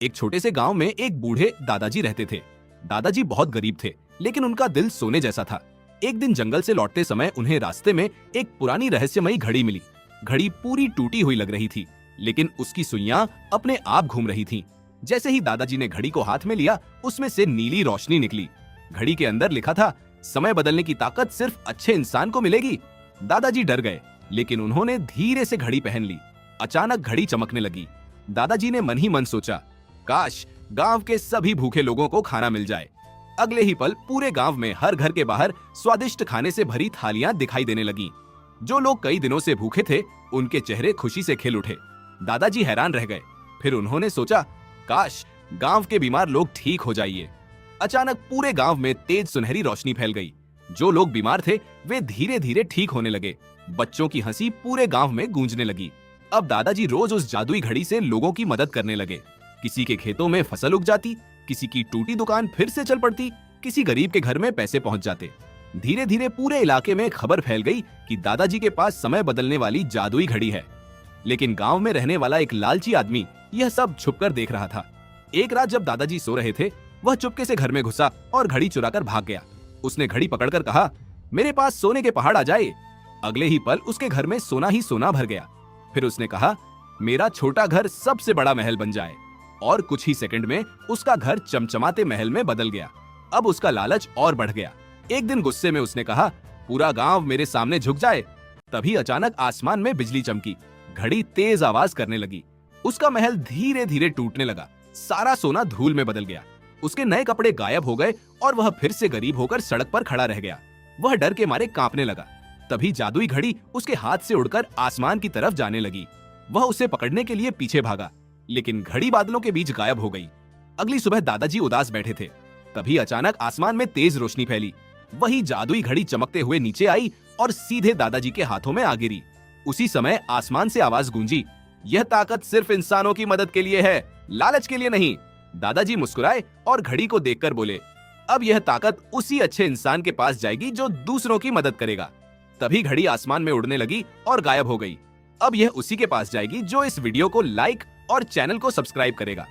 एक छोटे से गांव में एक बूढ़े दादाजी रहते थे। दादाजी बहुत गरीब थे, लेकिन उनका दिल सोने जैसा था। एक दिन जंगल से लौटते समय उन्हें रास्ते में एक पुरानी रहस्यमयी घड़ी मिली। घड़ी पूरी टूटी हुई लग रही थी, लेकिन उसकी सुइयां अपने आप घूम रही थीं। जैसे ही दादाजी ने घड़ी को हाथ में लिया, उसमें से नीली रोशनी निकली। घड़ी के अंदर लिखा था, समय बदलने की ताकत सिर्फ अच्छे इंसान को मिलेगी। दादाजी डर गए, लेकिन उन्होंने धीरे से घड़ी पहन ली। अचानक घड़ी चमकने लगी। दादाजी ने मन ही मन सोचा, काश गांव के सभी भूखे लोगों को खाना मिल जाए। अगले ही पल पूरे गांव में हर घर के बाहर स्वादिष्ट खाने से भरी थालियां दिखाई देने लगीं। जो लोग कई दिनों से भूखे थे, उनके चेहरे खुशी से खिल उठे। दादाजी हैरान रह गए। फिर उन्होंने सोचा, काश गांव के बीमार लोग ठीक हो जाइए। अचानक पूरे गांव में तेज सुनहरी रोशनी फैल गई। जो लोग बीमार थे, वे धीरे धीरे ठीक होने लगे। बच्चों की हंसी पूरे गांव में गूंजने लगी। अब दादाजी रोज उस जादुई घड़ी से लोगों की मदद करने लगे। किसी के खेतों में फसल उग जाती, किसी की टूटी दुकान फिर से चल पड़ती, किसी गरीब के घर में पैसे पहुंच जाते। धीरे धीरे पूरे इलाके में खबर फैल गई कि दादाजी के पास समय बदलने वाली जादुई घड़ी है। लेकिन गांव में रहने वाला एक लालची आदमी यह सब छुपकर देख रहा था। एक रात जब दादाजी सो रहे थे, वह चुपके से घर में घुसा और घड़ी चुराकर भाग गया। उसने घड़ी पकड़कर कहा, मेरे पास सोने के पहाड़ आ जाए। अगले ही पल उसके घर में सोना ही सोना भर गया। फिर उसने कहा, मेरा छोटा घर सबसे बड़ा महल बन जाए। और कुछ ही सेकंड में उसका घर चमचमाते महल में बदल गया। अब उसका लालच और बढ़ गया। एक दिन गुस्से में उसने कहा, पूरा गांव मेरे सामने झुक जाए। तभी अचानक आसमान में बिजली चमकी। घड़ी तेज आवाज करने लगी। उसका महल धीरे धीरे टूटने लगा। सारा सोना धूल में बदल गया। उसके नए कपड़े गायब हो गए और वह फिर से गरीब होकर सड़क पर खड़ा रह गया। वह डर के मारे कांपने लगा। तभी जादुई घड़ी उसके हाथ से उड़कर आसमान की तरफ जाने लगी। वह उसे पकड़ने के लिए पीछे भागा, लेकिन घड़ी बादलों के बीच गायब हो गई। अगली सुबह दादाजी उदास बैठे थे। तभी अचानक आसमान में तेज रोशनी फैली। वही जादुई घड़ी चमकते हुए नीचे आई और सीधे दादाजी के हाथों में आ गिरी। उसी समय आसमान से आवाज गूंजी, यह ताकत सिर्फ इंसानों की मदद के लिए है, लालच के लिए नहीं। दादाजी मुस्कुराए और घड़ी को देखकर बोले, अब यह ताकत उसी अच्छे इंसान के पास जाएगी जो दूसरों की मदद करेगा। तभी घड़ी आसमान में उड़ने लगी और गायब हो गई। अब यह उसी के पास जाएगी जो इस वीडियो को लाइक और चैनल को सब्सक्राइब करेगा।